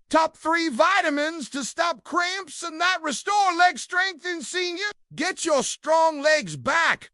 Top 3 vitamins to stop cramps and that restore leg strength in seniors. Get your strong legs back.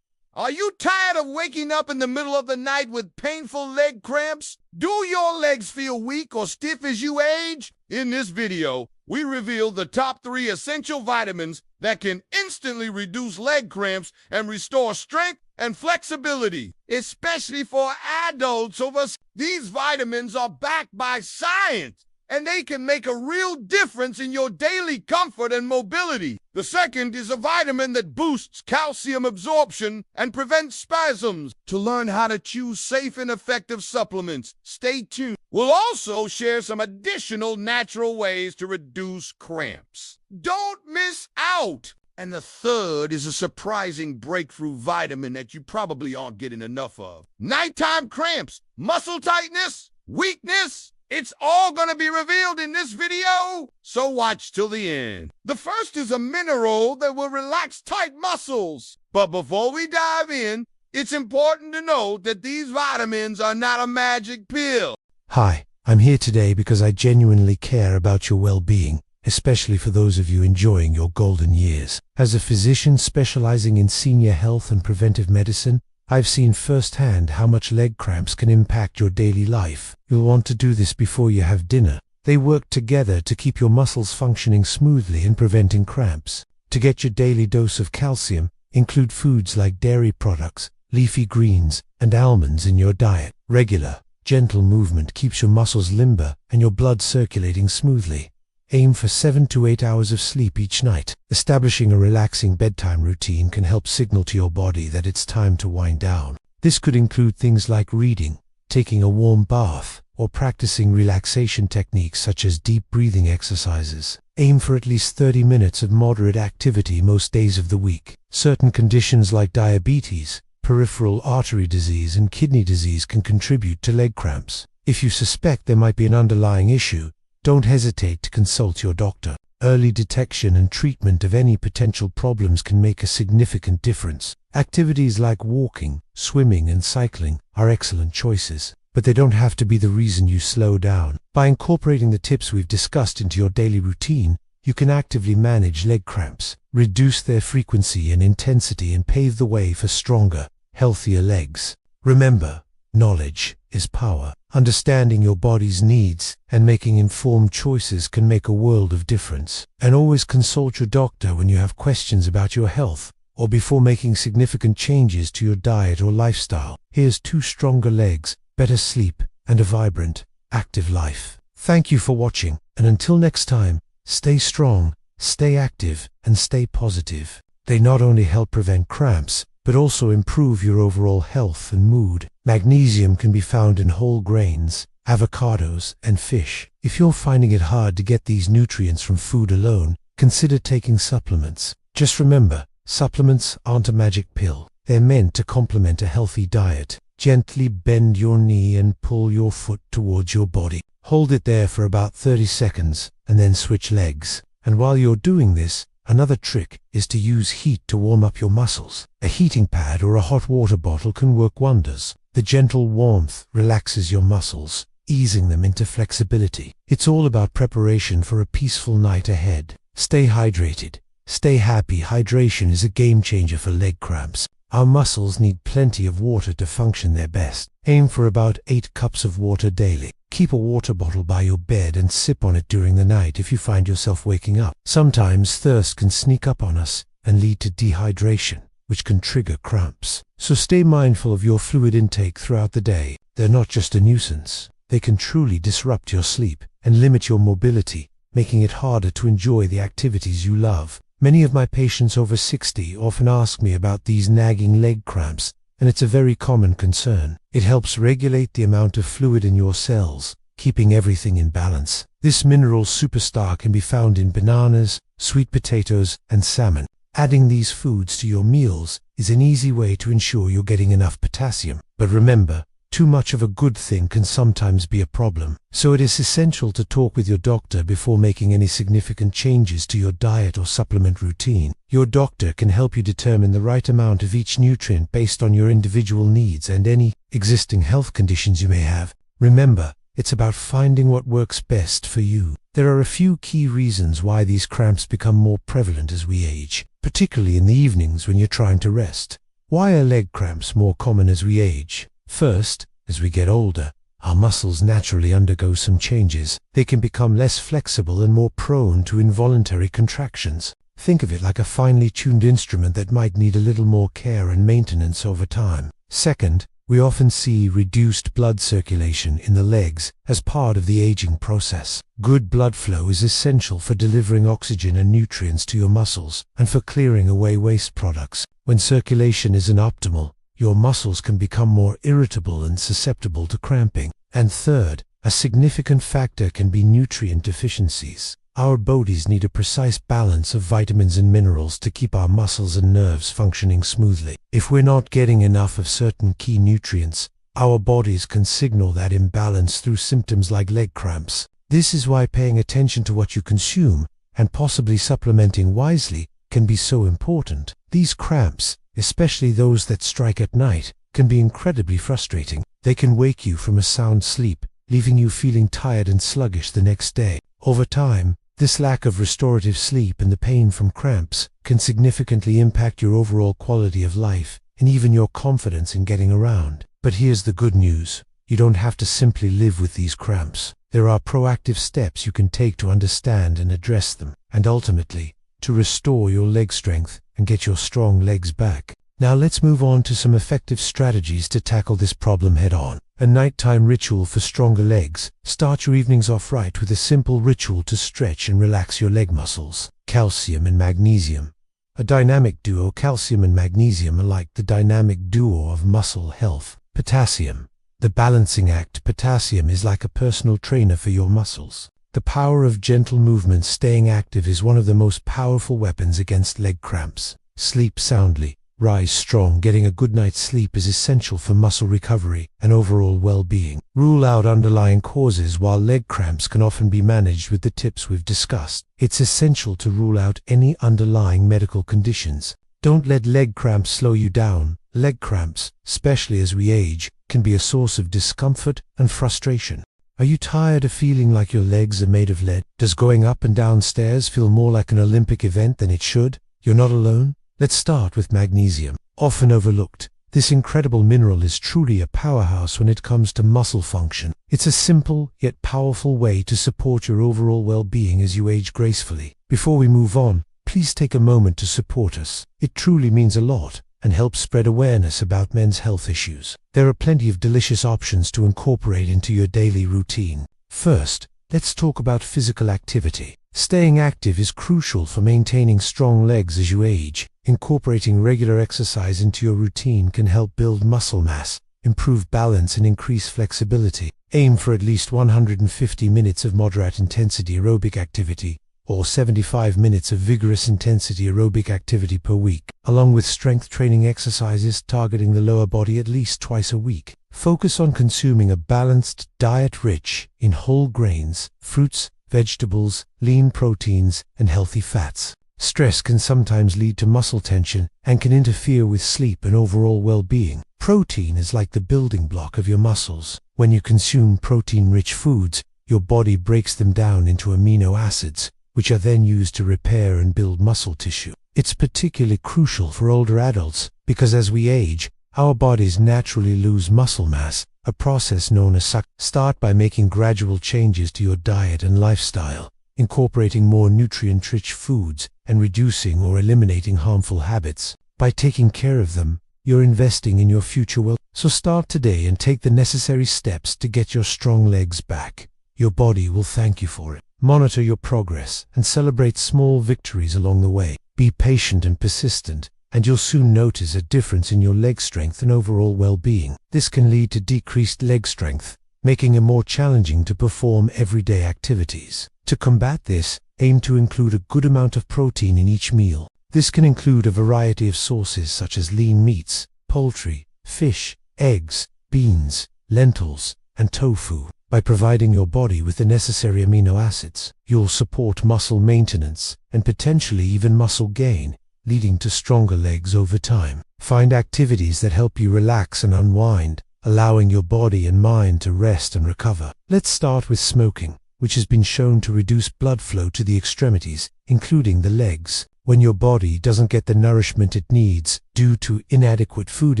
Are you tired of waking up in the middle of the night with painful leg cramps? Do your legs feel weak or stiff as you age? In this video, we reveal the top 3 essential vitamins that can instantly reduce leg cramps and restore strength and flexibility, especially for adults over. These vitamins are backed by science, and they can make a real difference in your daily comfort and mobility. The second is a vitamin that boosts calcium absorption and prevents spasms. To learn how to choose safe and effective supplements, stay tuned. We'll also share some additional natural ways to reduce cramps. Don't miss out! And the third is a surprising breakthrough vitamin that you probably aren't getting enough of. Nighttime cramps, muscle tightness, weakness, it's all going to be revealed in this video, so watch till the end. The first is a mineral that will relax tight muscles. But before we dive in, it's important to note that these vitamins are not a magic pill. Hi, I'm here today because I genuinely care about your well-being, especially for those of you enjoying your golden years. As a physician specializing in senior health and preventive medicine, I've seen firsthand how much leg cramps can impact your daily life. You'll want to do this before you have dinner. They work together to keep your muscles functioning smoothly and preventing cramps. To get your daily dose of calcium, include foods like dairy products, leafy greens, and almonds in your diet. Regular, gentle movement keeps your muscles limber and your blood circulating smoothly. Aim for 7 to 8 hours of sleep each night. Establishing a relaxing bedtime routine can help signal to your body that it's time to wind down. This could include things like reading, taking a warm bath, or practicing relaxation techniques such as deep breathing exercises. Aim for at least 30 minutes of moderate activity most days of the week. Certain conditions like diabetes, peripheral artery disease, and kidney disease can contribute to leg cramps. If you suspect there might be an underlying issue, don't hesitate to consult your doctor. Early detection and treatment of any potential problems can make a significant difference. Activities like walking, swimming, and cycling are excellent choices, but they don't have to be the reason you slow down. By incorporating the tips we've discussed into your daily routine, you can actively manage leg cramps, reduce their frequency and intensity, and pave the way for stronger, healthier legs. Remember, knowledge is power. Understanding your body's needs and making informed choices can make a world of difference. And always consult your doctor when you have questions about your health or before making significant changes to your diet or lifestyle. Here's to stronger legs, better sleep, and a vibrant, active life. Thank you for watching, and until next time, stay strong, stay active, and stay positive. They not only help prevent cramps, but also improve your overall health and mood. Magnesium can be found in whole grains, avocados, and fish. If you're finding it hard to get these nutrients from food alone, consider taking supplements. Just remember, supplements aren't a magic pill. They're meant to complement a healthy diet. Gently bend your knee and pull your foot towards your body. Hold it there for about 30 seconds, and then switch legs. And while you're doing this, another trick is to use heat to warm up your muscles. A heating pad or a hot water bottle can work wonders. The gentle warmth relaxes your muscles, easing them into flexibility. It's all about preparation for a peaceful night ahead. Stay hydrated. Stay happy. Hydration is a game changer for leg cramps. Our muscles need plenty of water to function their best. Aim for about 8 cups of water daily. Keep a water bottle by your bed and sip on it during the night if you find yourself waking up. Sometimes thirst can sneak up on us and lead to dehydration, which can trigger cramps. So stay mindful of your fluid intake throughout the day. They're not just a nuisance. They can truly disrupt your sleep and limit your mobility, making it harder to enjoy the activities you love. Many of my patients over 60 often ask me about these nagging leg cramps, and it's a very common concern. It helps regulate the amount of fluid in your cells, keeping everything in balance. This mineral superstar can be found in bananas, sweet potatoes, and salmon. Adding these foods to your meals is an easy way to ensure you're getting enough potassium. But remember, too much of a good thing can sometimes be a problem. So it is essential to talk with your doctor before making any significant changes to your diet or supplement routine. Your doctor can help you determine the right amount of each nutrient based on your individual needs and any existing health conditions you may have. Remember, It's about finding what works best for you. There are a few key reasons why these cramps become more prevalent as we age, particularly in the evenings when you're trying to rest. Why are leg cramps more common as we age? First, as we get older, our muscles naturally undergo some changes. They can become less flexible and more prone to involuntary contractions. Think of it like a finely tuned instrument that might need a little more care and maintenance over time. Second, we often see reduced blood circulation in the legs as part of the aging process. Good blood flow is essential for delivering oxygen and nutrients to your muscles and for clearing away waste products. When circulation isn't optimal, your muscles can become more irritable and susceptible to cramping. And third, a significant factor can be nutrient deficiencies. Our bodies need a precise balance of vitamins and minerals to keep our muscles and nerves functioning smoothly. If we're not getting enough of certain key nutrients, our bodies can signal that imbalance through symptoms like leg cramps. This is why paying attention to what you consume and possibly supplementing wisely can be so important. These cramps, especially those that strike at night, can be incredibly frustrating. They can wake you from a sound sleep, leaving you feeling tired and sluggish the next day. Over time, this lack of restorative sleep and the pain from cramps can significantly impact your overall quality of life and even your confidence in getting around. But here's the good news. You don't have to simply live with these cramps. There are proactive steps you can take to understand and address them, and ultimately, to restore your leg strength and get your strong legs back. Now let's move on to some effective strategies to tackle this problem head-on. A nighttime ritual for stronger legs. Start your evenings off right with a simple ritual to stretch and relax your leg muscles. Calcium and magnesium. A dynamic duo. Calcium and magnesium are like the dynamic duo of muscle health. Potassium. The balancing act. Potassium is like a personal trainer for your muscles. The power of gentle movement. Staying active is one of the most powerful weapons against leg cramps. Sleep soundly. Rise strong. Getting a good night's sleep is essential for muscle recovery and overall well-being. Rule out underlying causes. While leg cramps can often be managed with the tips we've discussed, it's essential to rule out any underlying medical conditions. Don't let leg cramps slow you down. Leg cramps, especially as we age, can be a source of discomfort and frustration. Are you tired of feeling like your legs are made of lead? Does going up and down stairs feel more like an Olympic event than it should? You're not alone. Let's start with magnesium. Often overlooked, this incredible mineral is truly a powerhouse when it comes to muscle function. It's a simple yet powerful way to support your overall well-being as you age gracefully. Before we move on, please take a moment to support us. It truly means a lot and helps spread awareness about men's health issues. There are plenty of delicious options to incorporate into your daily routine. First, let's talk about physical activity. Staying active is crucial for maintaining strong legs as you age. Incorporating regular exercise into your routine can help build muscle mass, improve balance, and increase flexibility. Aim for at least 150 minutes of moderate intensity aerobic activity, or 75 minutes of vigorous intensity aerobic activity per week, along with strength training exercises targeting the lower body at least twice a week. Focus on consuming a balanced diet rich in whole grains, fruits, vegetables, lean proteins, and healthy fats. Stress can sometimes lead to muscle tension and can interfere with sleep and overall well-being. Protein is like the building block of your muscles. When you consume protein-rich foods, your body breaks them down into amino acids, which are then used to repair and build muscle tissue. It's particularly crucial for older adults because as we age, our bodies naturally lose muscle mass, a process known as suck. Start by making gradual changes to your diet and lifestyle, incorporating more nutrient-rich foods and reducing or eliminating harmful habits. By taking care of them, you're investing in your future well. So start today and take the necessary steps to get your strong legs back. Your body will thank you for it. Monitor your progress and celebrate small victories along the way. Be patient and persistent, and you'll soon notice a difference in your leg strength and overall well-being. This can lead to decreased leg strength, making it more challenging to perform everyday activities. To combat this, aim to include a good amount of protein in each meal. This can include a variety of sources such as lean meats, poultry, fish, eggs, beans, lentils, and tofu. By providing your body with the necessary amino acids, you'll support muscle maintenance and potentially even muscle gain, leading to stronger legs over time. Find activities that help you relax and unwind, allowing your body and mind to rest and recover. Let's start with smoking, which has been shown to reduce blood flow to the extremities, including the legs. When your body doesn't get the nourishment it needs due to inadequate food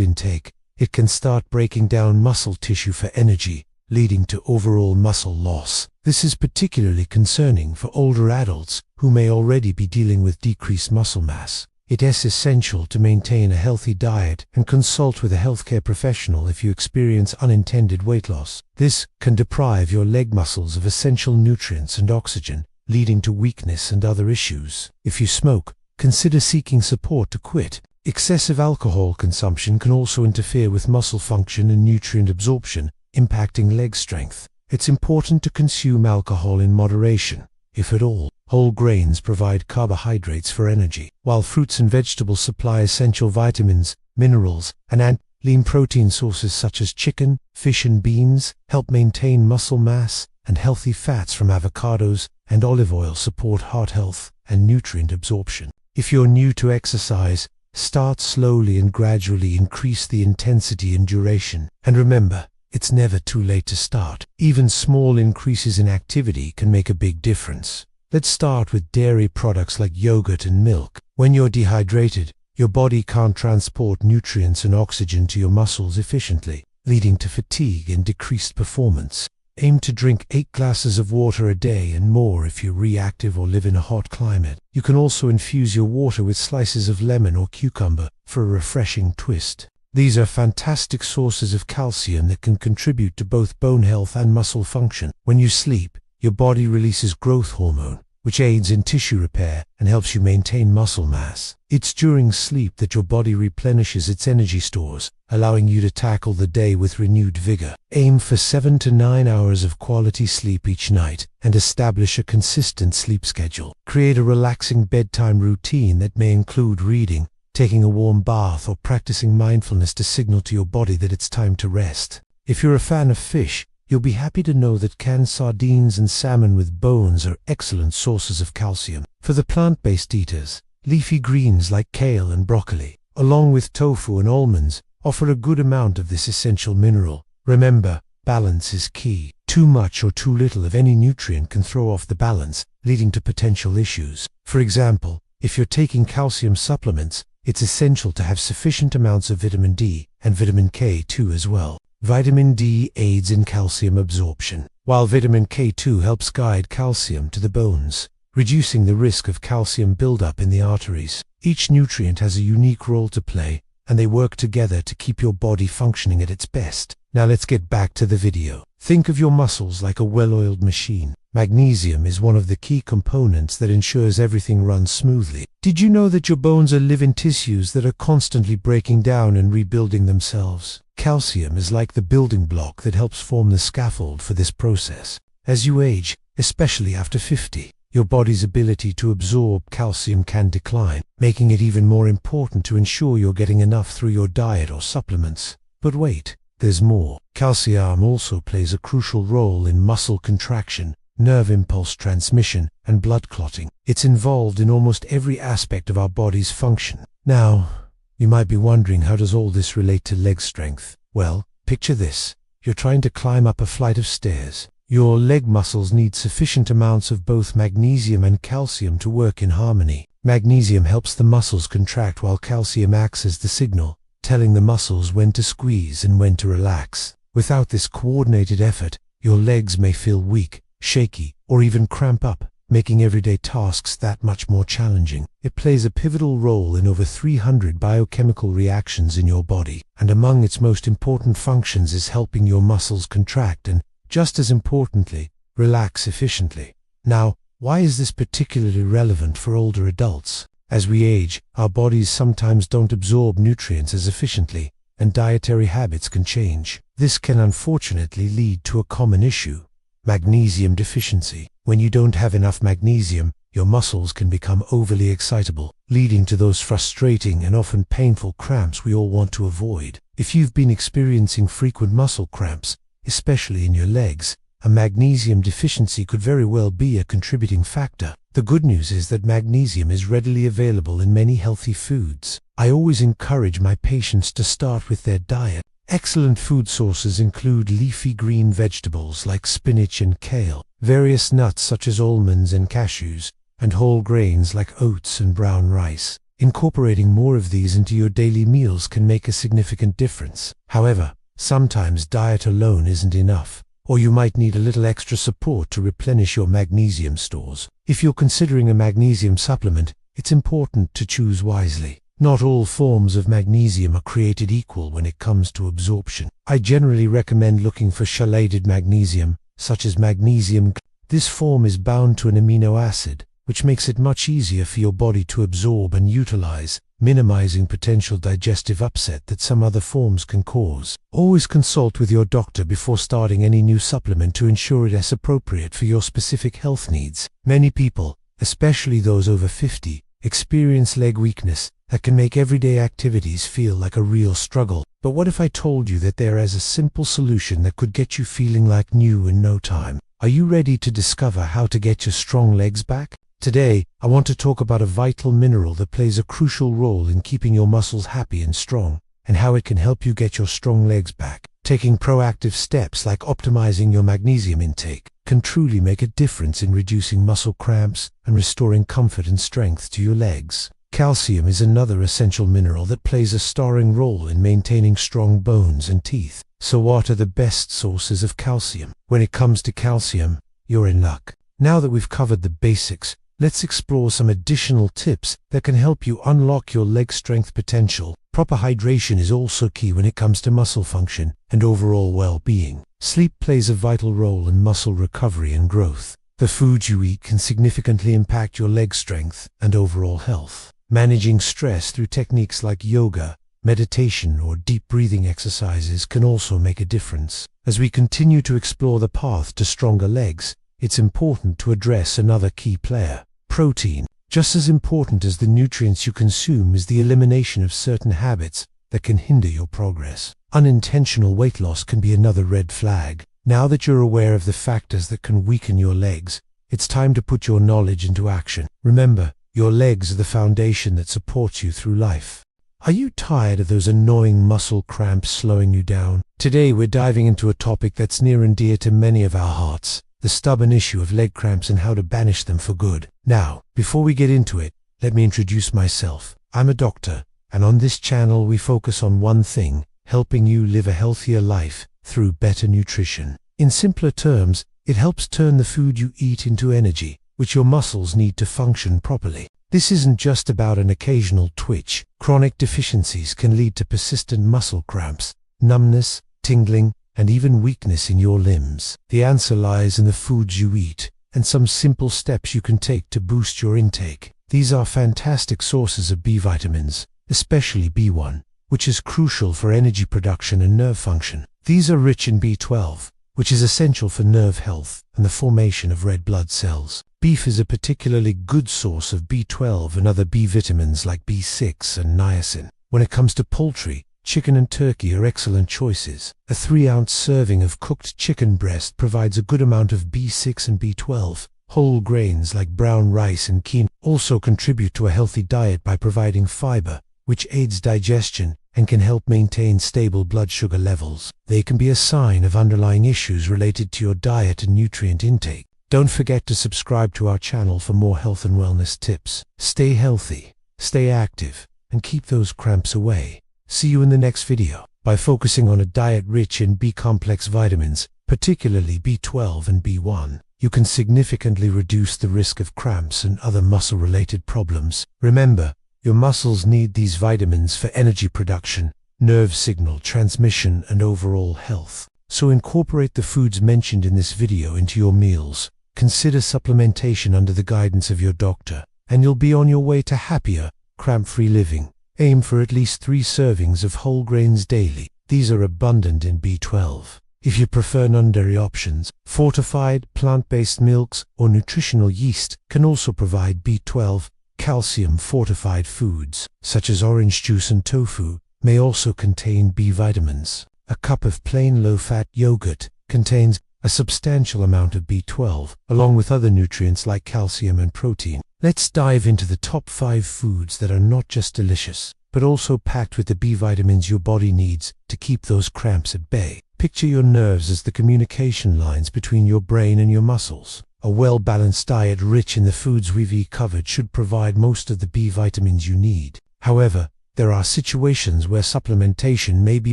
intake, it can start breaking down muscle tissue for energy, leading to overall muscle loss. This is particularly concerning for older adults who may already be dealing with decreased muscle mass. It is essential to maintain a healthy diet and consult with a healthcare professional if you experience unintended weight loss. This can deprive your leg muscles of essential nutrients and oxygen, leading to weakness and other issues. If you smoke, consider seeking support to quit. Excessive alcohol consumption can also interfere with muscle function and nutrient absorption, impacting leg strength. It's important to consume alcohol in moderation, if at all. Whole grains provide carbohydrates for energy, while fruits and vegetables supply essential vitamins, minerals, and lean protein sources such as chicken, fish and beans help maintain muscle mass, and healthy fats from avocados and olive oil support heart health and nutrient absorption. If you're new to exercise, start slowly and gradually increase the intensity and duration. And remember, it's never too late to start. Even small increases in activity can make a big difference. Let's start with dairy products like yogurt and milk. When you're dehydrated, your body can't transport nutrients and oxygen to your muscles efficiently, leading to fatigue and decreased performance. Aim to drink 8 glasses of water a day and more if you're reactive or live in a hot climate. You can also infuse your water with slices of lemon or cucumber for a refreshing twist. These are fantastic sources of calcium that can contribute to both bone health and muscle function. When you sleep, your body releases growth hormone, which aids in tissue repair and helps you maintain muscle mass. It's during sleep that your body replenishes its energy stores, allowing you to tackle the day with renewed vigor. Aim for 7 to 9 hours of quality sleep each night and establish a consistent sleep schedule. Create a relaxing bedtime routine that may include reading, taking a warm bath, or practicing mindfulness to signal to your body that it's time to rest. If you're a fan of fish, you'll be happy to know that canned sardines and salmon with bones are excellent sources of calcium. For the plant-based eaters, leafy greens like kale and broccoli, along with tofu and almonds, offer a good amount of this essential mineral. Remember, balance is key. Too much or too little of any nutrient can throw off the balance, leading to potential issues. For example, if you're taking calcium supplements, it's essential to have sufficient amounts of vitamin D and vitamin K2 as well. Vitamin D aids in calcium absorption, while vitamin K2 helps guide calcium to the bones, reducing the risk of calcium buildup in the arteries. Each nutrient has a unique role to play, and they work together to keep your body functioning at its best. Now let's get back to the video. Think of your muscles like a well-oiled machine. Magnesium is one of the key components that ensures everything runs smoothly. Did you know that your bones are living tissues that are constantly breaking down and rebuilding themselves? Calcium is like the building block that helps form the scaffold for this process. As you age, especially after 50, your body's ability to absorb calcium can decline, making it even more important to ensure you're getting enough through your diet or supplements. But wait, there's more. Calcium also plays a crucial role in muscle contraction, nerve impulse transmission, and blood clotting. It's involved in almost every aspect of our body's function. Now, you might be wondering, how does all this relate to leg strength? Well, picture this. You're trying to climb up a flight of stairs. Your leg muscles need sufficient amounts of both magnesium and calcium to work in harmony. Magnesium helps the muscles contract while calcium acts as the signal, telling the muscles when to squeeze and when to relax. Without this coordinated effort, your legs may feel weak, shaky, or even cramp up, making everyday tasks that much more challenging. It plays a pivotal role in over 300 biochemical reactions in your body, and among its most important functions is helping your muscles contract and, just as importantly, relax efficiently. Now, why is this particularly relevant for older adults? As we age, our bodies sometimes don't absorb nutrients as efficiently, and dietary habits can change. This can unfortunately lead to a common issue: magnesium deficiency. When you don't have enough magnesium, your muscles can become overly excitable, leading to those frustrating and often painful cramps we all want to avoid. If you've been experiencing frequent muscle cramps, especially in your legs, a magnesium deficiency could very well be a contributing factor. The good news is that magnesium is readily available in many healthy foods. I always encourage my patients to start with their diet. Excellent food sources include leafy green vegetables like spinach and kale, various nuts such as almonds and cashews, and whole grains like oats and brown rice. Incorporating more of these into your daily meals can make a significant difference. However, sometimes diet alone isn't enough, or you might need a little extra support to replenish your magnesium stores. If you're considering a magnesium supplement, it's important to choose wisely. Not all forms of magnesium are created equal when it comes to absorption. I generally recommend looking for chelated magnesium, such as magnesium. This form is bound to an amino acid, which makes it much easier for your body to absorb and utilize, minimizing potential digestive upset that some other forms can cause. Always consult with your doctor before starting any new supplement to ensure it is appropriate for your specific health needs. Many people, especially those over 50, experience leg weakness that can make everyday activities feel like a real struggle. But what if I told you that there is a simple solution that could get you feeling like new in no time? Are you ready to discover how to get your strong legs back? Today, I want to talk about a vital mineral that plays a crucial role in keeping your muscles happy and strong, and how it can help you get your strong legs back. Taking proactive steps like optimizing your magnesium intake can truly make a difference in reducing muscle cramps and restoring comfort and strength to your legs. Calcium is another essential mineral that plays a starring role in maintaining strong bones and teeth. So what are the best sources of calcium? When it comes to calcium, you're in luck. Now that we've covered the basics, let's explore some additional tips that can help you unlock your leg strength potential. Proper hydration is also key when it comes to muscle function and overall well-being. Sleep plays a vital role in muscle recovery and growth. The foods you eat can significantly impact your leg strength and overall health. Managing stress through techniques like yoga, meditation, or deep breathing exercises can also make a difference. As we continue to explore the path to stronger legs, it's important to address another key player: protein. Just as important as the nutrients you consume is the elimination of certain habits that can hinder your progress. Unintentional weight loss can be another red flag. Now that you're aware of the factors that can weaken your legs, it's time to put your knowledge into action. Remember, your legs are the foundation that supports you through life. Are you tired of those annoying muscle cramps slowing you down? Today we're diving into a topic that's near and dear to many of our hearts: the stubborn issue of leg cramps and how to banish them for good. Now, before we get into it, let me introduce myself. I'm a doctor, and on this channel we focus on one thing: helping you live a healthier life through better nutrition. In simpler terms, it helps turn the food you eat into energy, which your muscles need to function properly. This isn't just about an occasional twitch. Chronic deficiencies can lead to persistent muscle cramps, numbness, tingling, and even weakness in your limbs. The answer lies in the foods you eat, and some simple steps you can take to boost your intake. These are fantastic sources of B vitamins, especially B1, which is crucial for energy production and nerve function. These are rich in B12, which is essential for nerve health and the formation of red blood cells. Beef is a particularly good source of B12 and other B vitamins like B6 and niacin. When it comes to poultry, chicken and turkey are excellent choices. A 3-ounce serving of cooked chicken breast provides a good amount of B6 and B12. Whole grains like brown rice and quinoa also contribute to a healthy diet by providing fiber, which aids digestion and can help maintain stable blood sugar levels. They can be a sign of underlying issues related to your diet and nutrient intake. Don't forget to subscribe to our channel for more health and wellness tips. Stay healthy, stay active, and keep those cramps away. See you in the next video. By focusing on a diet rich in B-complex vitamins, particularly B12 and B1, you can significantly reduce the risk of cramps and other muscle-related problems. Remember, your muscles need these vitamins for energy production, nerve signal transmission, and overall health. So incorporate the foods mentioned in this video into your meals. Consider supplementation under the guidance of your doctor, and you'll be on your way to happier, cramp-free living. Aim for at least 3 servings of whole grains daily. These are abundant in B12. If you prefer non-dairy options, fortified, plant-based milks or nutritional yeast can also provide B12. Calcium-fortified foods, such as orange juice and tofu, may also contain B vitamins. A cup of plain low-fat yogurt contains a substantial amount of B12, along with other nutrients like calcium and protein. Let's dive into the top 5 foods that are not just delicious, but also packed with the B vitamins your body needs to keep those cramps at bay. Picture your nerves as the communication lines between your brain and your muscles. A well-balanced diet rich in the foods we've covered should provide most of the B vitamins you need. However, there are situations where supplementation may be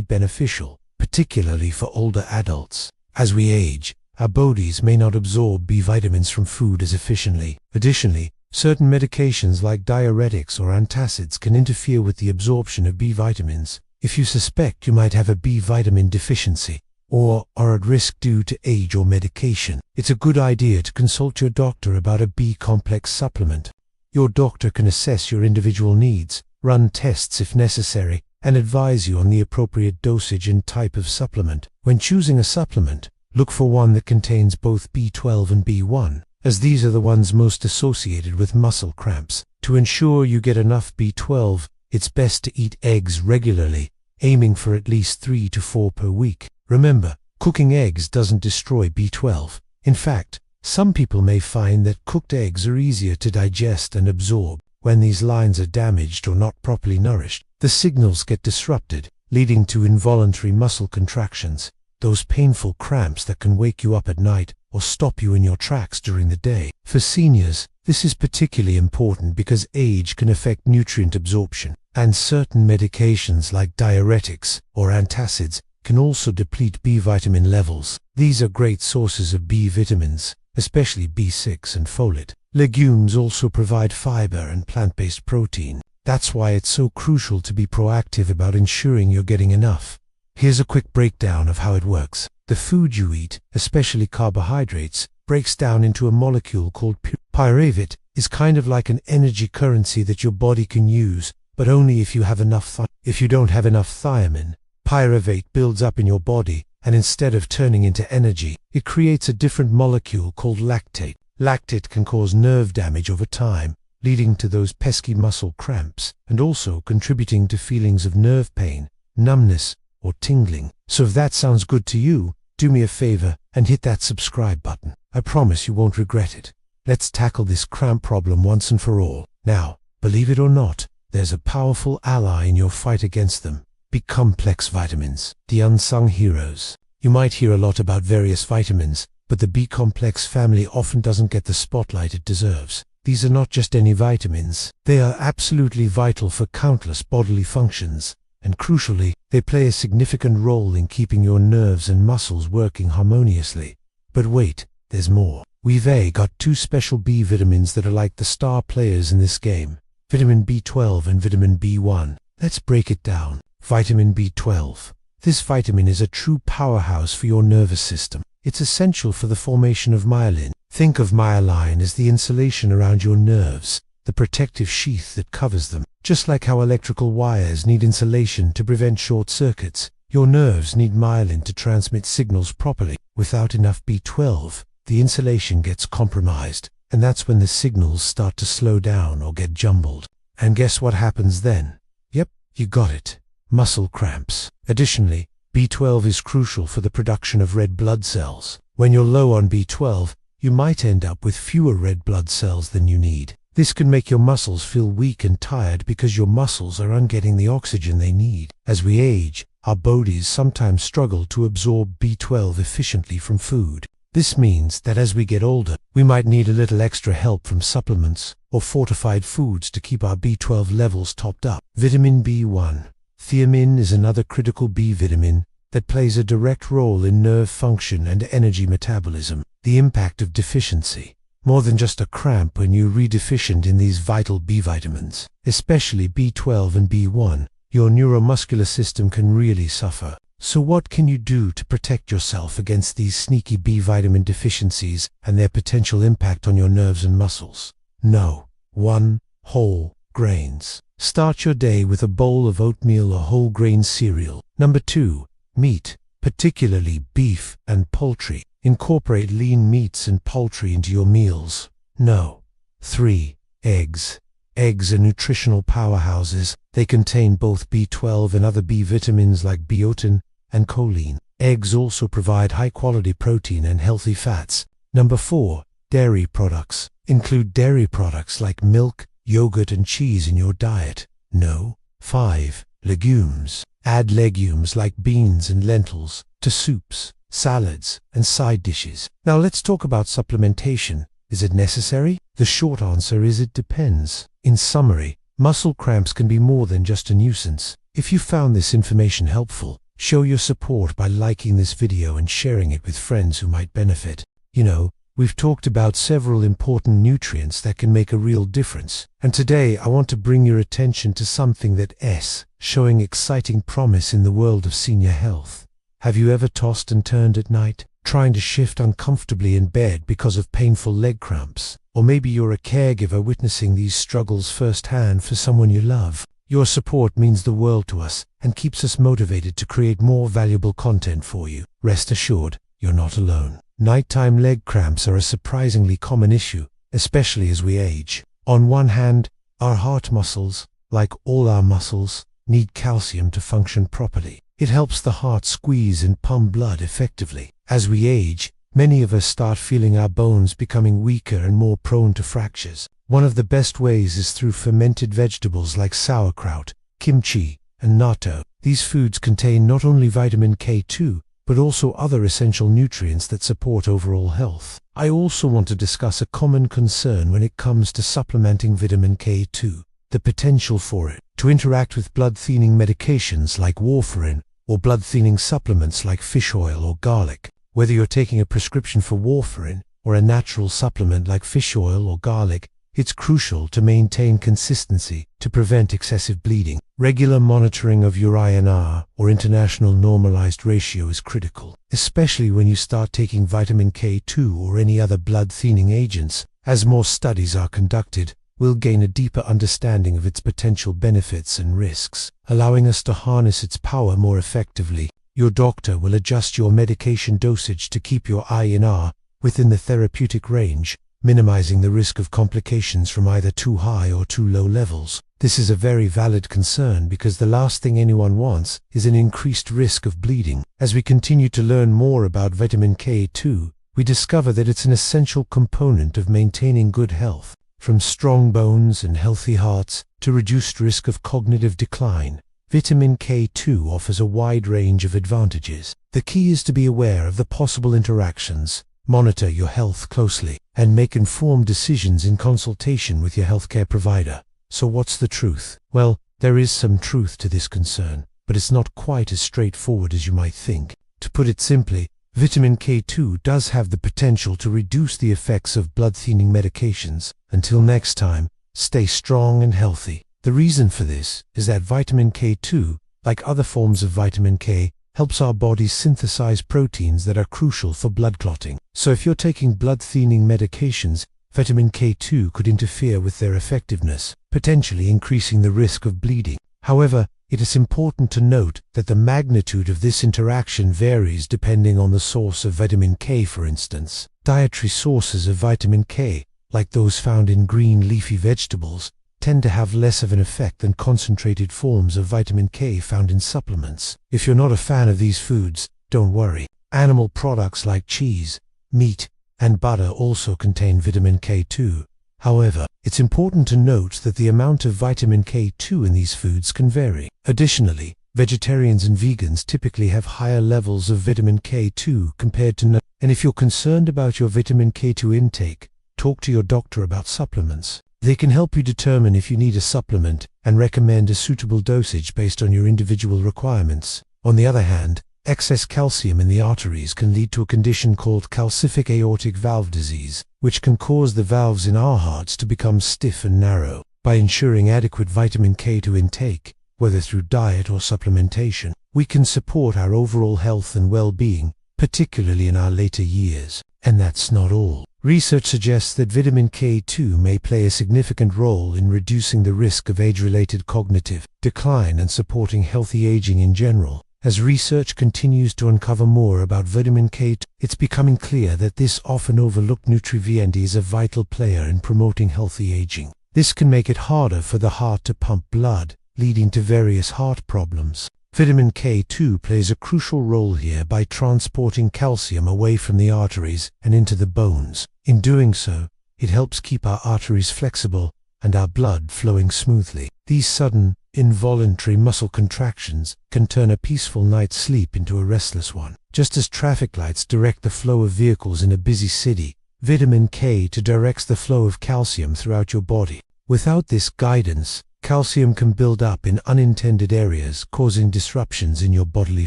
beneficial, particularly for older adults. As we age, our bodies may not absorb B vitamins from food as efficiently. Additionally, certain medications like diuretics or antacids can interfere with the absorption of B vitamins. If you suspect you might have a B vitamin deficiency, or are at risk due to age or medication, it's a good idea to consult your doctor about a B complex supplement. Your doctor can assess your individual needs, run tests if necessary, and advise you on the appropriate dosage and type of supplement. When choosing a supplement, look for one that contains both B12 and B1, as these are the ones most associated with muscle cramps. To ensure you get enough B12, it's best to eat eggs regularly, aiming for at least 3 to 4 per week. Remember, cooking eggs doesn't destroy B12. In fact, some people may find that cooked eggs are easier to digest and absorb. When these lines are damaged or not properly nourished, the signals get disrupted, leading to involuntary muscle contractions, those painful cramps that can wake you up at night or stop you in your tracks during the day. For seniors, this is particularly important because age can affect nutrient absorption, and certain medications like diuretics or antacids can also deplete B vitamin levels. These are great sources of B vitamins, especially B6 and folate. Legumes also provide fiber and plant-based protein. That's why it's so crucial to be proactive about ensuring you're getting enough. Here's a quick breakdown of how it works. The food you eat, especially carbohydrates, breaks down into a molecule called pyruvate. Is kind of like an energy currency that your body can use, but only if you have enough if you don't have enough thiamine, pyruvate builds up in your body, and instead of turning into energy, it creates a different molecule called lactate. Lactate can cause nerve damage over time, leading to those pesky muscle cramps, and also contributing to feelings of nerve pain, numbness, or tingling. So if that sounds good to you, do me a favor and hit that subscribe button. I promise you won't regret it. Let's tackle this cramp problem once and for all. Now, believe it or not, there's a powerful ally in your fight against them. B-complex vitamins, the unsung heroes. You might hear a lot about various vitamins, but the B-complex family often doesn't get the spotlight it deserves. These are not just any vitamins. They are absolutely vital for countless bodily functions, and crucially, they play a significant role in keeping your nerves and muscles working harmoniously. But wait, there's more. We've got 2 special B vitamins that are like the star players in this game. Vitamin B12 and vitamin B1. Let's break it down. Vitamin B12. This vitamin is a true powerhouse for your nervous system. It's essential for the formation of myelin. Think of myelin as the insulation around your nerves, the protective sheath that covers them. Just like how electrical wires need insulation to prevent short circuits, your nerves need myelin to transmit signals properly. Without enough B12, the insulation gets compromised, and that's when the signals start to slow down or get jumbled. And guess what happens then? Yep, you got it. Muscle cramps. Additionally, B12 is crucial for the production of red blood cells. When you're low on B12, you might end up with fewer red blood cells than you need. This can make your muscles feel weak and tired because your muscles aren't getting the oxygen they need. As we age, our bodies sometimes struggle to absorb B12 efficiently from food. This means that as we get older, we might need a little extra help from supplements or fortified foods to keep our B12 levels topped up. Vitamin B1. Thiamine is another critical B vitamin that plays a direct role in nerve function and energy metabolism. The impact of deficiency. More than just a cramp when you're deficient in these vital B vitamins, especially B12 and B1, your neuromuscular system can really suffer. So what can you do to protect yourself against these sneaky B vitamin deficiencies and their potential impact on your nerves and muscles? No. 1. Whole grains. Start your day with a bowl of oatmeal or whole grain cereal. Number 2. Meat, particularly beef and poultry. Incorporate lean meats and poultry into your meals. No. 3. Eggs. Eggs are nutritional powerhouses. They contain both B12 and other B vitamins like biotin and choline. Eggs also provide high-quality protein and healthy fats. Number 4. Dairy products. Include dairy products like milk, yogurt, and cheese in your diet. No. 5. Legumes. Add legumes like beans and lentils to soups, salads, and side dishes. Now let's talk about supplementation. Is it necessary? The short answer is it depends. In summary, muscle cramps can be more than just a nuisance. If you found this information helpful, show your support by liking this video and sharing it with friends who might benefit. You know, we've talked about several important nutrients that can make a real difference. And today I want to bring your attention to something that's showing exciting promise in the world of senior health. Have you ever tossed and turned at night, trying to shift uncomfortably in bed because of painful leg cramps? Or maybe you're a caregiver witnessing these struggles firsthand for someone you love. Your support means the world to us and keeps us motivated to create more valuable content for you. Rest assured, you're not alone. Nighttime leg cramps are a surprisingly common issue, especially as we age. On one hand, our heart muscles, like all our muscles, need calcium to function properly. It helps the heart squeeze and pump blood effectively. As we age, many of us start feeling our bones becoming weaker and more prone to fractures. One of the best ways is through fermented vegetables like sauerkraut, kimchi, and natto. These foods contain not only vitamin K2, but also other essential nutrients that support overall health. I also want to discuss a common concern when it comes to supplementing vitamin K2, the potential for it to interact with blood-thinning medications like warfarin or blood-thinning supplements like fish oil or garlic. Whether you're taking a prescription for warfarin or a natural supplement like fish oil or garlic, it's crucial to maintain consistency to prevent excessive bleeding. Regular monitoring of your INR or international normalized ratio is critical, especially when you start taking vitamin K2 or any other blood-thinning agents. As more studies are conducted, we'll gain a deeper understanding of its potential benefits and risks, allowing us to harness its power more effectively. Your doctor will adjust your medication dosage to keep your INR within the therapeutic range, minimizing the risk of complications from either too high or too low levels. This is a very valid concern because the last thing anyone wants is an increased risk of bleeding. As we continue to learn more about vitamin K2, we discover that it's an essential component of maintaining good health, from strong bones and healthy hearts to reduced risk of cognitive decline. Vitamin K2 offers a wide range of advantages. The key is to be aware of the possible interactions, monitor your health closely, and make informed decisions in consultation with your healthcare provider. So what's the truth? Well, there is some truth to this concern, but it's not quite as straightforward as you might think. To put it simply, vitamin K2 does have the potential to reduce the effects of blood-thinning medications. Until next time, stay strong and healthy. The reason for this is that vitamin K2, like other forms of vitamin K, helps our bodies synthesize proteins that are crucial for blood clotting. So if you're taking blood-thinning medications, vitamin K2 could interfere with their effectiveness, potentially increasing the risk of bleeding. However, it is important to note that the magnitude of this interaction varies depending on the source of vitamin K. For instance, dietary sources of vitamin K, like those found in green leafy vegetables, tend to have less of an effect than concentrated forms of vitamin K found in supplements. If you're not a fan of these foods, don't worry. Animal products like cheese, meat, and butter also contain vitamin K2. However, it's important to note that the amount of vitamin K2 in these foods can vary. Additionally, vegetarians and vegans typically have higher levels of vitamin K2 compared to nuts. And if you're concerned about your vitamin K2 intake, talk to your doctor about supplements. They can help you determine if you need a supplement and recommend a suitable dosage based on your individual requirements. On the other hand, excess calcium in the arteries can lead to a condition called calcific aortic valve disease, which can cause the valves in our hearts to become stiff and narrow. By ensuring adequate vitamin K2 intake, whether through diet or supplementation, we can support our overall health and well-being, particularly in our later years. And that's not all. Research suggests that vitamin K2 may play a significant role in reducing the risk of age-related cognitive decline and supporting healthy aging in general. As research continues to uncover more about vitamin K2, it's becoming clear that this often overlooked nutrient is a vital player in promoting healthy aging. This can make it harder for the heart to pump blood, leading to various heart problems. Vitamin K2 plays a crucial role here by transporting calcium away from the arteries and into the bones. In doing so, it helps keep our arteries flexible, and our blood flowing smoothly. These sudden, involuntary muscle contractions can turn a peaceful night's sleep into a restless one. Just as traffic lights direct the flow of vehicles in a busy city, vitamin K2 directs the flow of calcium throughout your body. Without this guidance, calcium can build up in unintended areas, causing disruptions in your bodily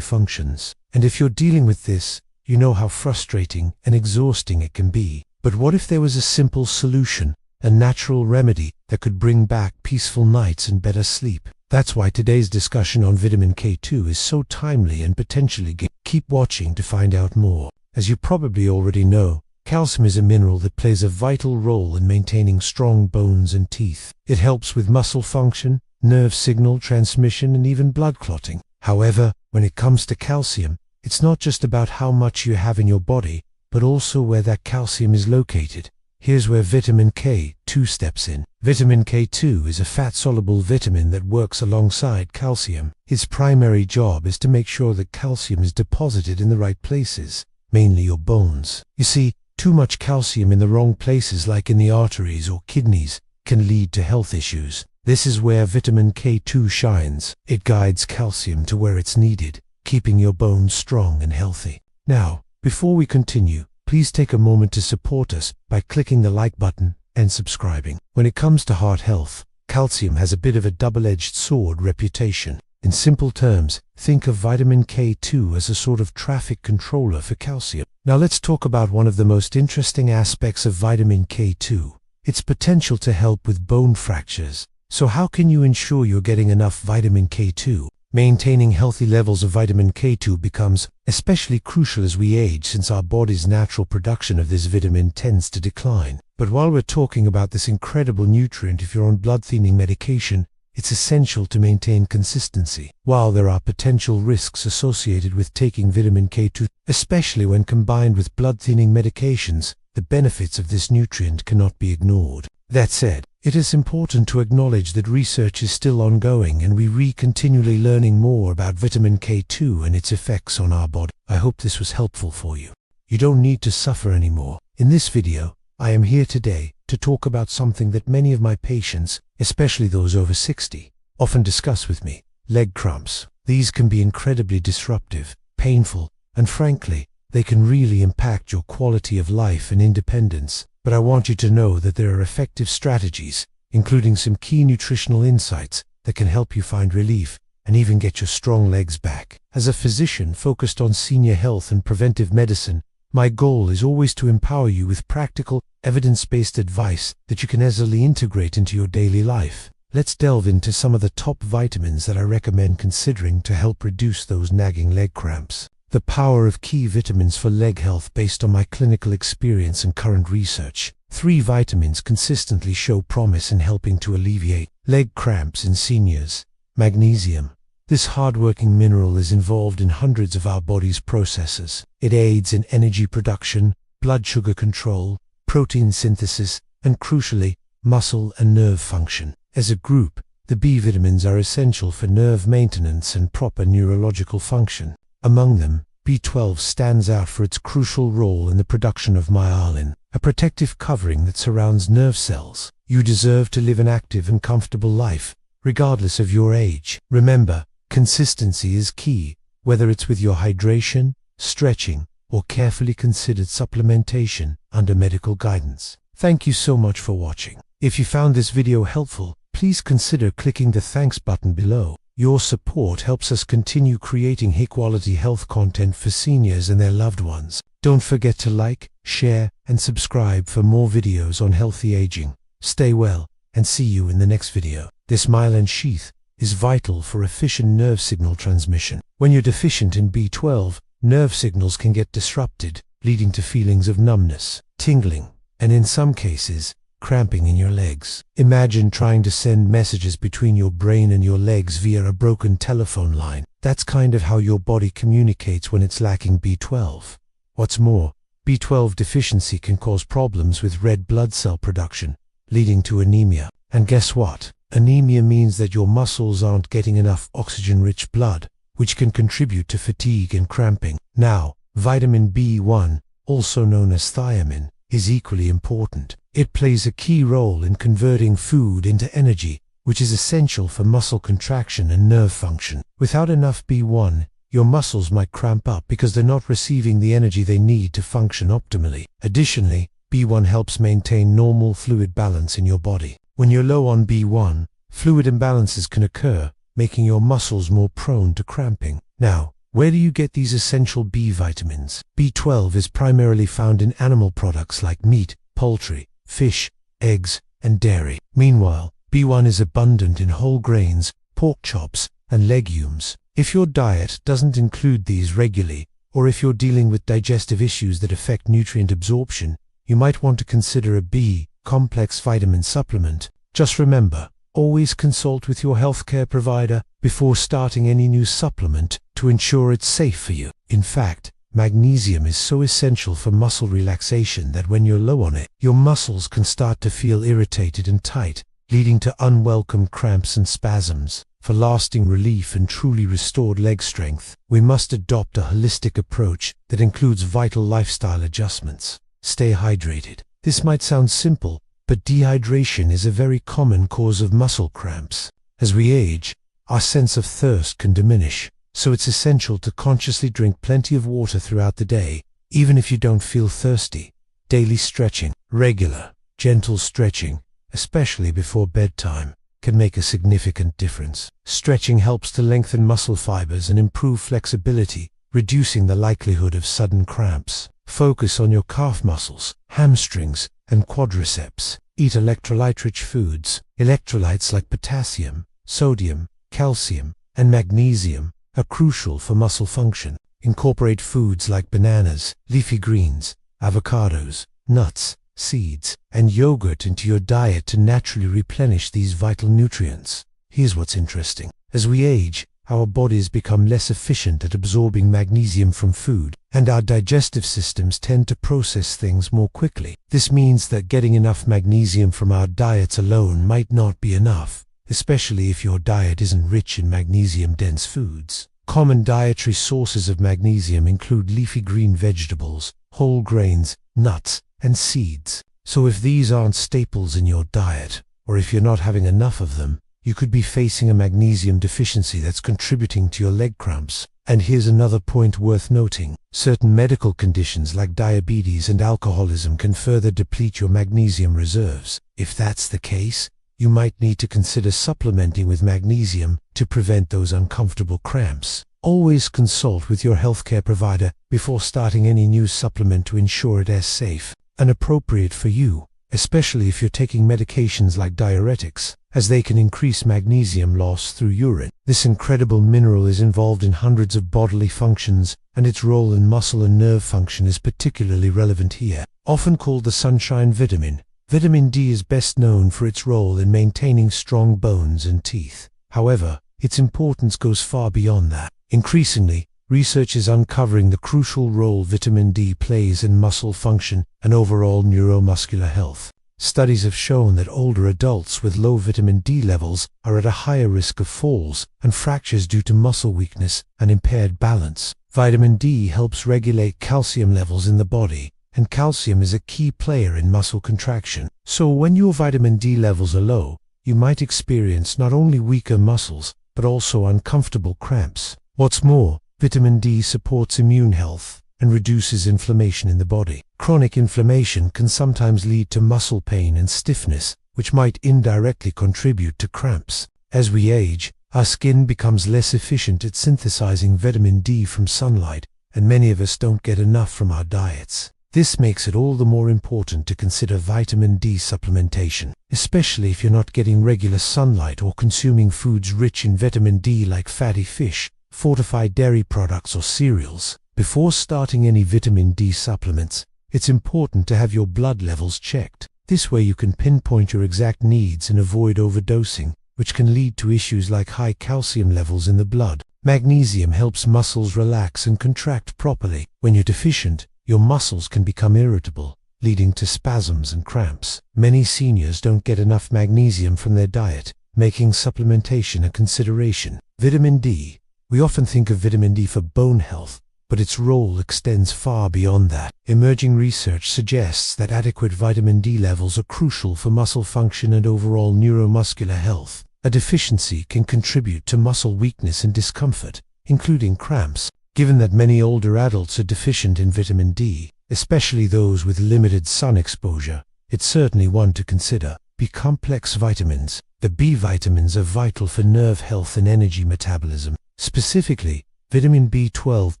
functions. And if you're dealing with this, you know how frustrating and exhausting it can be. But what if there was a simple solution, a natural remedy that could bring back peaceful nights and better sleep? That's why today's discussion on vitamin K2 is so timely and potentially game. Keep watching to find out more. As you probably already know, calcium is a mineral that plays a vital role in maintaining strong bones and teeth. It helps with muscle function, nerve signal transmission, and even blood clotting. However, when it comes to calcium, it's not just about how much you have in your body, but also where that calcium is located. Here's where vitamin K2 steps in. Vitamin K2 is a fat-soluble vitamin that works alongside calcium. Its primary job is to make sure that calcium is deposited in the right places, mainly your bones. You see, too much calcium in the wrong places, like in the arteries or kidneys, can lead to health issues. This is where vitamin K2 shines. It guides calcium to where it's needed, keeping your bones strong and healthy. Now, before we continue, please take a moment to support us by clicking the like button and subscribing. When it comes to heart health, calcium has a bit of a double-edged sword reputation. In simple terms, think of vitamin K2 as a sort of traffic controller for calcium. Now let's talk about one of the most interesting aspects of vitamin K2, its potential to help with bone fractures. So how can you ensure you're getting enough vitamin K2? Maintaining healthy levels of vitamin K2 becomes especially crucial as we age, since our body's natural production of this vitamin tends to decline. But while we're talking about this incredible nutrient, if you're on blood-thinning medication, it's essential to maintain consistency. While there are potential risks associated with taking vitamin K2, especially when combined with blood-thinning medications, the benefits of this nutrient cannot be ignored. That said, it is important to acknowledge that research is still ongoing, and we continually learning more about vitamin K2 and its effects on our body. I hope this was helpful for you. You don't need to suffer anymore. In this video, I am here today to talk about something that many of my patients, especially those over 60, often discuss with me: leg cramps. These can be incredibly disruptive, painful, and frankly, they can really impact your quality of life and independence. But I want you to know that there are effective strategies, including some key nutritional insights, that can help you find relief and even get your strong legs back. As a physician focused on senior health and preventive medicine, my goal is always to empower you with practical, evidence-based advice that you can easily integrate into your daily life. Let's delve into some of the top vitamins that I recommend considering to help reduce those nagging leg cramps. The power of key vitamins for leg health. Based on my clinical experience and current research, 3 vitamins consistently show promise in helping to alleviate leg cramps in seniors. Magnesium. This hardworking mineral is involved in hundreds of our body's processes. It aids in energy production, blood sugar control, protein synthesis, and crucially, muscle and nerve function. As a group, the B vitamins are essential for nerve maintenance and proper neurological function. Among them, B12 stands out for its crucial role in the production of myelin, a protective covering that surrounds nerve cells. You deserve to live an active and comfortable life, regardless of your age. Remember, consistency is key, whether it's with your hydration, stretching, or carefully considered supplementation under medical guidance. Thank you so much for watching. If you found this video helpful, please consider clicking the thanks button below. Your support helps us continue creating high-quality health content for seniors and their loved ones. Don't forget to like, share, and subscribe for more videos on healthy aging. Stay well, and see you in the next video. This myelin sheath is vital for efficient nerve signal transmission. When you're deficient in B12, nerve signals can get disrupted, leading to feelings of numbness, tingling, and in some cases, cramping in your legs. Imagine trying to send messages between your brain and your legs via a broken telephone line. That's kind of how your body communicates when it's lacking B12. What's more, B12 deficiency can cause problems with red blood cell production, leading to anemia. And guess what? Anemia means that your muscles aren't getting enough oxygen-rich blood, which can contribute to fatigue and cramping. Now, vitamin B1, also known as thiamine, is equally important. It plays a key role in converting food into energy, which is essential for muscle contraction and nerve function. Without enough B1, your muscles might cramp up because they're not receiving the energy they need to function optimally. Additionally, B1 helps maintain normal fluid balance in your body. When you're low on B1, fluid imbalances can occur, making your muscles more prone to cramping. Now, where do you get these essential B vitamins? B12 is primarily found in animal products like meat, poultry, fish, eggs, and dairy. Meanwhile, B1 is abundant in whole grains, pork chops, and legumes. If your diet doesn't include these regularly, or if you're dealing with digestive issues that affect nutrient absorption, you might want to consider a B complex vitamin supplement. Just remember, always consult with your healthcare provider before starting any new supplement to ensure it's safe for you. In fact, magnesium is so essential for muscle relaxation that when you're low on it, your muscles can start to feel irritated and tight, leading to unwelcome cramps and spasms. For lasting relief and truly restored leg strength, we must adopt a holistic approach that includes vital lifestyle adjustments. Stay hydrated. This might sound simple, but dehydration is a very common cause of muscle cramps. As we age, our sense of thirst can diminish, so it's essential to consciously drink plenty of water throughout the day, even if you don't feel thirsty. Daily stretching, regular, gentle stretching, especially before bedtime, can make a significant difference. Stretching helps to lengthen muscle fibers and improve flexibility, reducing the likelihood of sudden cramps. Focus on your calf muscles, hamstrings, and quadriceps. Eat electrolyte-rich foods. Electrolytes like potassium, sodium, calcium, and magnesium are crucial for muscle function. Incorporate foods like bananas, leafy greens, avocados, nuts, seeds, and yogurt into your diet to naturally replenish these vital nutrients. Here's what's interesting. As we age, our bodies become less efficient at absorbing magnesium from food, and our digestive systems tend to process things more quickly. This means that getting enough magnesium from our diets alone might not be enough, especially if your diet isn't rich in magnesium-dense foods. Common dietary sources of magnesium include leafy green vegetables, whole grains, nuts, and seeds. So if these aren't staples in your diet, or if you're not having enough of them, you could be facing a magnesium deficiency that's contributing to your leg cramps. And here's another point worth noting. Certain medical conditions like diabetes and alcoholism can further deplete your magnesium reserves. If that's the case, you might need to consider supplementing with magnesium to prevent those uncomfortable cramps. Always consult with your healthcare provider before starting any new supplement to ensure it is safe and appropriate for you, especially if you're taking medications like diuretics, as they can increase magnesium loss through urine. This incredible mineral is involved in hundreds of bodily functions, and its role in muscle and nerve function is particularly relevant here. Often called the sunshine vitamin, vitamin D is best known for its role in maintaining strong bones and teeth. However, its importance goes far beyond that. Increasingly, research is uncovering the crucial role vitamin D plays in muscle function and overall neuromuscular health. Studies have shown that older adults with low vitamin D levels are at a higher risk of falls and fractures due to muscle weakness and impaired balance. Vitamin D helps regulate calcium levels in the body, and calcium is a key player in muscle contraction. So when your vitamin D levels are low, you might experience not only weaker muscles, but also uncomfortable cramps. What's more, vitamin D supports immune health and reduces inflammation in the body. Chronic inflammation can sometimes lead to muscle pain and stiffness, which might indirectly contribute to cramps. As we age, our skin becomes less efficient at synthesizing vitamin D from sunlight, and many of us don't get enough from our diets. This makes it all the more important to consider vitamin D supplementation, especially if you're not getting regular sunlight or consuming foods rich in vitamin D like fatty fish, fortified dairy products, or cereals. Before starting any vitamin D supplements, it's important to have your blood levels checked. This way you can pinpoint your exact needs and avoid overdosing, which can lead to issues like high calcium levels in the blood. Magnesium helps muscles relax and contract properly. When you're deficient, your muscles can become irritable, leading to spasms and cramps. Many seniors don't get enough magnesium from their diet, making supplementation a consideration. Vitamin D. We often think of vitamin D for bone health, but its role extends far beyond that. Emerging research suggests that adequate vitamin D levels are crucial for muscle function and overall neuromuscular health. A deficiency can contribute to muscle weakness and discomfort, including cramps. Given that many older adults are deficient in vitamin D, especially those with limited sun exposure, it's certainly one to consider. B-complex vitamins. The B vitamins are vital for nerve health and energy metabolism. Specifically, vitamin B12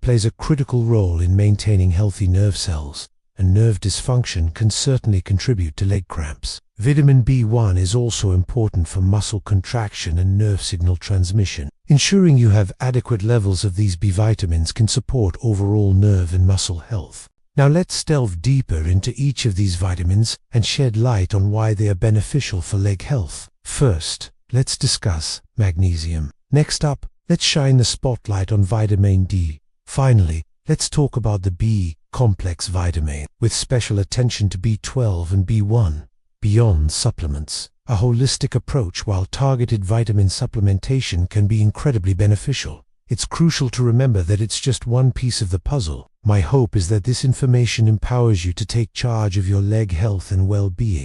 plays a critical role in maintaining healthy nerve cells, and nerve dysfunction can certainly contribute to leg cramps. Vitamin B1 is also important for muscle contraction and nerve signal transmission. Ensuring you have adequate levels of these B vitamins can support overall nerve and muscle health. Now let's delve deeper into each of these vitamins and shed light on why they are beneficial for leg health. First, let's discuss magnesium. Next up, let's shine the spotlight on vitamin D. Finally, let's talk about the B-complex vitamin, with special attention to B12 and B1. Beyond supplements, a holistic approach while targeted vitamin supplementation can be incredibly beneficial. It's crucial to remember that it's just one piece of the puzzle. My hope is that this information empowers you to take charge of your leg health and well-being.